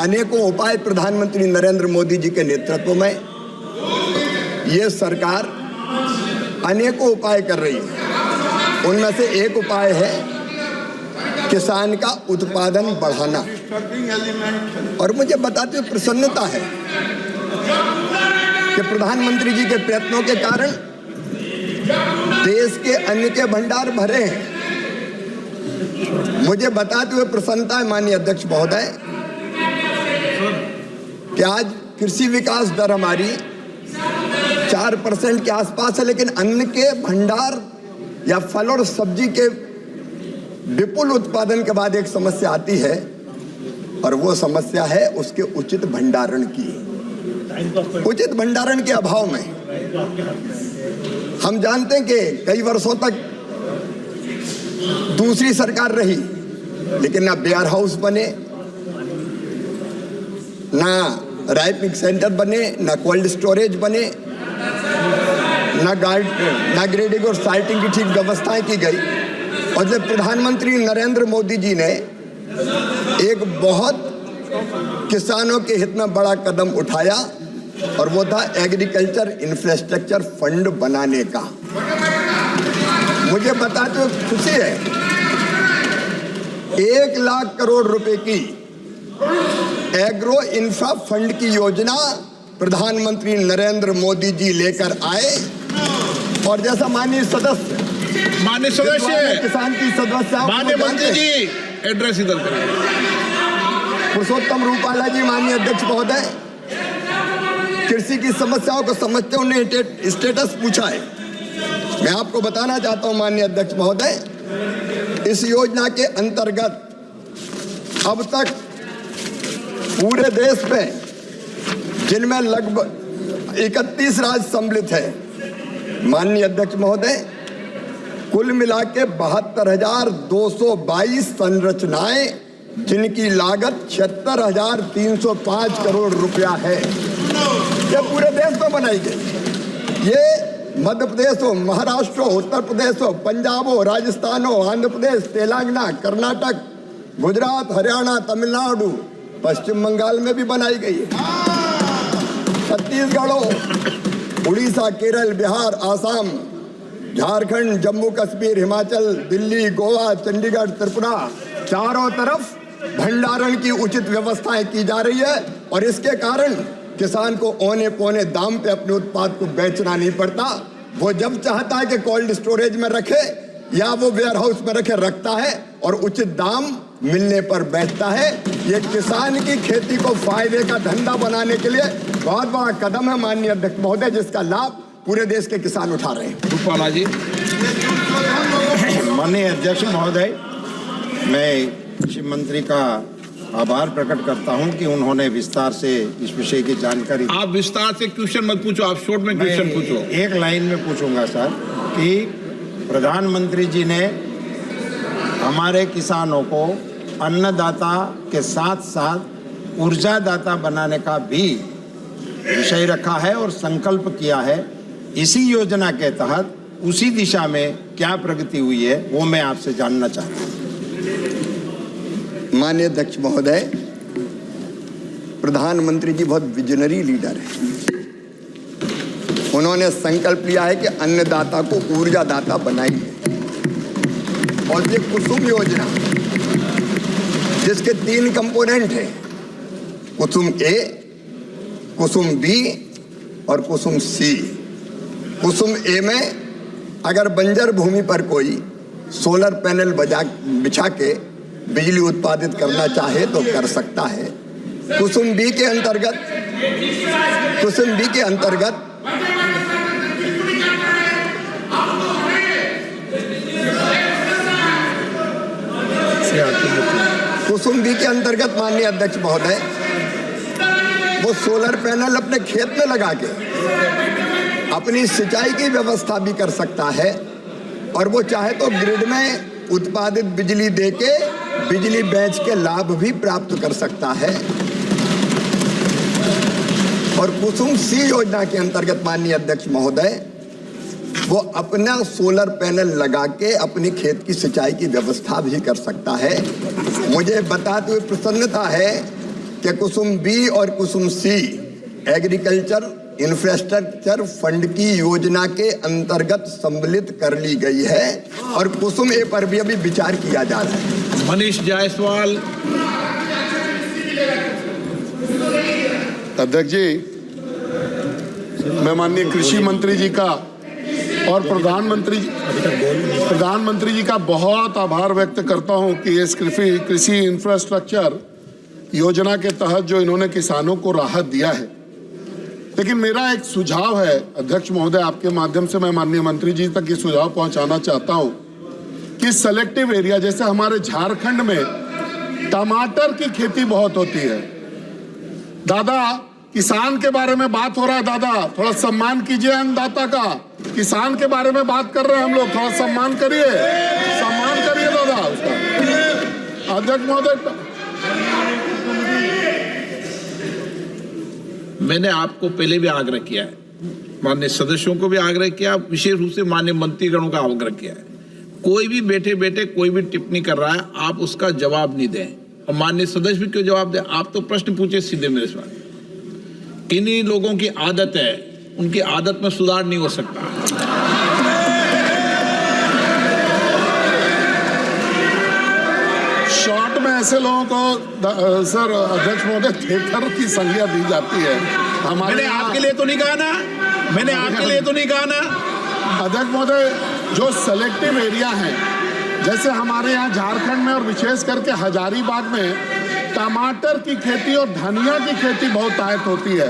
अनेकों उपाय प्रधानमंत्री नरेंद्र मोदी जी के नेतृत्व में ये सरकार अनेकों उपाय कर रही है। उनमें से एक उपाय है किसान का उत्पादन बढ़ाना। और मुझे बताते हुए प्रसन्नता है कि प्रधानमंत्री जी के प्रयत्नों के कारण देश के अन्न के भंडार भरे हैं। मुझे बताते हुए प्रसन्नता है माननीय अध्यक्ष महोदय कि आज कृषि विकास दर हमारी 4% के आसपास है, लेकिन अन्न के भंडार या फल और सब्जी के विपुल उत्पादन के बाद एक समस्या आती है और वो समस्या है उसके उचित भंडारण की। उचित भंडारण के अभाव में हम जानते हैं कि कई वर्षों तक दूसरी सरकार रही, लेकिन ना वेयर हाउस बने, ना राइपिंग सेंटर बने, ना कोल्ड स्टोरेज बने, ना ग्रेडिंग और साइटिंग की ठीक व्यवस्थाएं की गई। और जब प्रधानमंत्री नरेंद्र मोदी जी ने एक बहुत किसानों के हित में बड़ा कदम उठाया और वो था एग्रीकल्चर इंफ्रास्ट्रक्चर फंड बनाने का। मुझे बताते हुए खुशी है 1 लाख करोड़ रुपए की एग्रो इंफ्रा फंड की योजना प्रधानमंत्री नरेंद्र मोदी जी लेकर आए। और जैसा माननीय सदस्य किसान की सदस्य माननीय मंत्री जी एड्रेस इधर करें। पुरुषोत्तम रूपाला जी माननीय अध्यक्ष महोदय कृषि की समस्याओं को समझते उन्हें स्टेटस पूछा है। मैं आपको बताना चाहता हूं माननीय अध्यक्ष महोदय, इस योजना के अंतर्गत अब तक पूरे देश में जिनमें लगभग 31 राज्य सम्मिलित है, माननीय अध्यक्ष महोदय कुल मिला के 72,222 संरचनाएं जिनकी लागत 76,305 करोड़ रुपया है, ये पूरे देश में बनाई गई। ये मध्य प्रदेश हो, महाराष्ट्र हो, उत्तर प्रदेश हो, पंजाब हो, राजस्थान हो, आंध्र प्रदेश, तेलंगाना, कर्नाटक, गुजरात, हरियाणा, तमिलनाडु, पश्चिम बंगाल में भी बनाई गई है। छत्तीसगढ़ हो, उड़ीसा, केरल, बिहार, आसाम, झारखंड, जम्मू कश्मीर, हिमाचल, दिल्ली, गोवा, चंडीगढ़, त्रिपुरा, चारों तरफ भंडारण की उचित व्यवस्थाएं की जा रही है। और इसके कारण किसान को औने पौने दाम पे अपने उत्पाद को बेचना नहीं पड़ता। वो जब चाहता है कि कोल्ड स्टोरेज में रखे या वो वेयर हाउस में रखे, रखता है और उचित दाम मिलने पर बेचता है। ये किसान की खेती को फायदे का धंधा बनाने के लिए बहुत बड़ा कदम है माननीय अध्यक्ष महोदय, जिसका लाभ पूरे देश के किसान उठा रहे हैं। रूपाला जी। माननीय अध्यक्ष महोदय, मैं कृषि मंत्री का आभार प्रकट करता हूं कि उन्होंने विस्तार से इस विषय की जानकारी। आप विस्तार से क्वेश्चन मत पूछो, आप शॉर्ट में क्वेश्चन पूछो। एक लाइन में पूछूंगा सर कि प्रधानमंत्री जी ने हमारे किसानों को अन्नदाता के साथ साथ ऊर्जादाता बनाने का भी विषय रखा है और संकल्प किया है। इसी योजना के तहत उसी दिशा में क्या प्रगति हुई है वो मैं आपसे जानना चाहता हूँ। माननीय अध्यक्ष महोदय, प्रधानमंत्री जी बहुत विजनरी लीडर हैं। उन्होंने संकल्प लिया है कि अन्नदाता को ऊर्जादाता बनाएंगे। और ये कुसुम योजना जिसके 3 कंपोनेंट हैं, कुसुम ए, कुसुम बी और कुसुम सी। कुसुम ए में अगर बंजर भूमि पर कोई सोलर पैनल बिछा के बिजली उत्पादित करना चाहे तो कर सकता है। कुसुम बी के अंतर्गत माननीय अध्यक्ष महोदय वो सोलर पैनल अपने खेत में लगा के अपनी सिंचाई की व्यवस्था भी कर सकता है और वो चाहे तो ग्रिड में उत्पादित बिजली देके बिजली बेच के लाभ भी प्राप्त कर सकता है। और कुसुम सी योजना के अंतर्गत माननीय अध्यक्ष महोदय वो अपना सोलर पैनल लगा के अपनी खेत की सिंचाई की व्यवस्था भी कर सकता है। मुझे बताते हुए प्रसन्नता है कि कुसुम बी और कुसुम सी एग्रीकल्चर इंफ्रास्ट्रक्चर फंड की योजना के अंतर्गत सम्मिलित कर ली गई है और कुसुम ए पर भी अभी विचार किया जा रहा है। मनीष जायसवाल। अध्यक्ष जी, मैं माननीय कृषि मंत्री जी का और प्रधानमंत्री जी का बहुत आभार व्यक्त करता हूं कि इस कृषि इंफ्रास्ट्रक्चर योजना के तहत जो इन्होंने किसानों को राहत दिया है। लेकिन मेरा एक सुझाव है अध्यक्ष महोदय, आपके माध्यम से मैं माननीय मंत्री जी तक ये सुझाव पहुंचाना चाहता हूं कि सेलेक्टिव एरिया, जैसे हमारे झारखंड में टमाटर की खेती बहुत होती है। दादा, किसान के बारे में बात हो रहा है, दादा थोड़ा सम्मान कीजिए अन्नदाता का। किसान के बारे में बात कर रहे हैं हम लोग, थोड़ा सम्मान करिए दादा उसका। अध्यक्ष महोदय, मैंने आपको पहले भी आग्रह किया है, माननीय सदस्यों को भी आग्रह किया, विशेष रूप से माननीय मंत्रीगणों का आग्रह किया है। कोई भी बैठे बैठे कोई भी टिप्पणी कर रहा है, आप उसका जवाब नहीं दें। और माननीय सदस्य भी क्यों जवाब दें? आप तो प्रश्न पूछे सीधे मेरे से। किन्हीं लोगों की आदत है, उनकी आदत में सुधार नहीं हो सकता। शॉर्ट में ऐसे लोगों को सर अध्यक्ष महोदय थिएटर की संज्ञा दी जाती है। मैंने आपके लिए तो नहीं कहा ना, मैंने आपके लिए तो नहीं कहा ना। अध्यक्ष महोदय, जो सेलेक्टिव एरिया है, जैसे हमारे यहाँ झारखंड में और विशेष करके हजारीबाग में टमाटर की खेती और धनिया की खेती बहुत आयत होती है।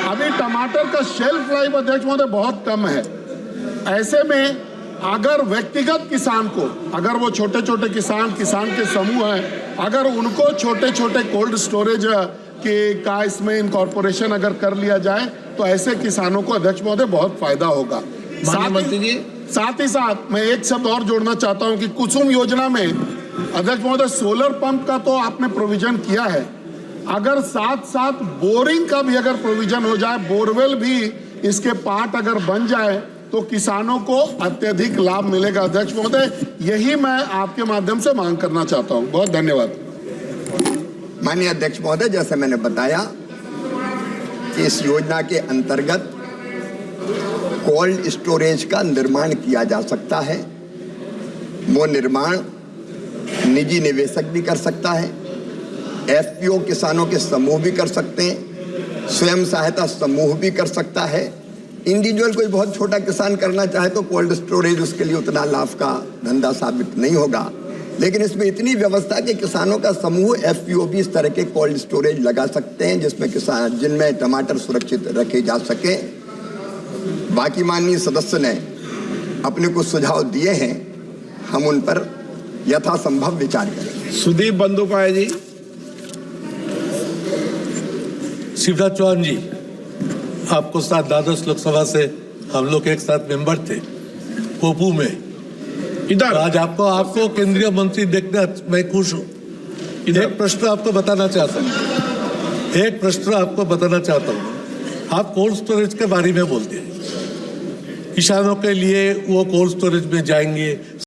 अभी टमाटर का शेल्फ लाइफ अध्यक्ष महोदय बहुत कम है। ऐसे में अगर व्यक्तिगत किसान को, अगर वो छोटे छोटे किसान के समूह हैं, अगर उनको छोटे छोटे कोल्ड स्टोरेज का इसमें इनकॉर्पोरेशन अगर कर लिया जाए तो ऐसे किसानों को अध्यक्ष महोदय बहुत फायदा होगा। साथ ही साथ मैं एक शब्द और जोड़ना चाहता हूं कि कुसुम योजना में अध्यक्ष महोदय सोलर पंप का तो आपने प्रोविजन किया है, अगर साथ साथ बोरिंग का भी अगर प्रोविजन हो जाए, बोरवेल भी इसके पार्ट अगर बन जाए तो किसानों को अत्यधिक लाभ मिलेगा। अध्यक्ष महोदय, यही मैं आपके माध्यम से मांग करना चाहता हूं। बहुत धन्यवाद। माननीय अध्यक्ष महोदय, जैसे मैंने बताया कि इस योजना के अंतर्गत कोल्ड स्टोरेज का निर्माण किया जा सकता है। वो निर्माण निजी निवेशक भी कर सकता है, एफपीओ किसानों के समूह भी कर सकते हैं, स्वयं सहायता समूह भी कर सकता है। इंडिविजुअल कोई बहुत छोटा किसान करना चाहे तो कोल्ड स्टोरेज उसके लिए उतना लाभ का धंधा साबित नहीं होगा। लेकिन इसमें इतनी व्यवस्था कि किसानों का समूह एफपीओ भी इस तरह के कोल्ड स्टोरेज लगा सकते हैं जिनमें टमाटर सुरक्षित रखे जा सके। बाकी माननीय सदस्य ने अपने कुछ सुझाव दिए हैं, हम उन पर यथासंभव विचार करेंगे। सुदीप बंदोपाध्याय जी। शिवराज चौहान जी, आपको साथ द्वादश लोकसभा से हम लोग एक साथ मेंबर थे पोपू में। इधर आज आपको केंद्रीय मंत्री देखने मैं खुश हूँ। एक प्रश्न आपको बताना चाहता हूँ। आप कोल्ड स्टोरेज के बारे में बोलते हैं, किसानों के लिए वो कोल्ड स्टोरेज में जाएंगे,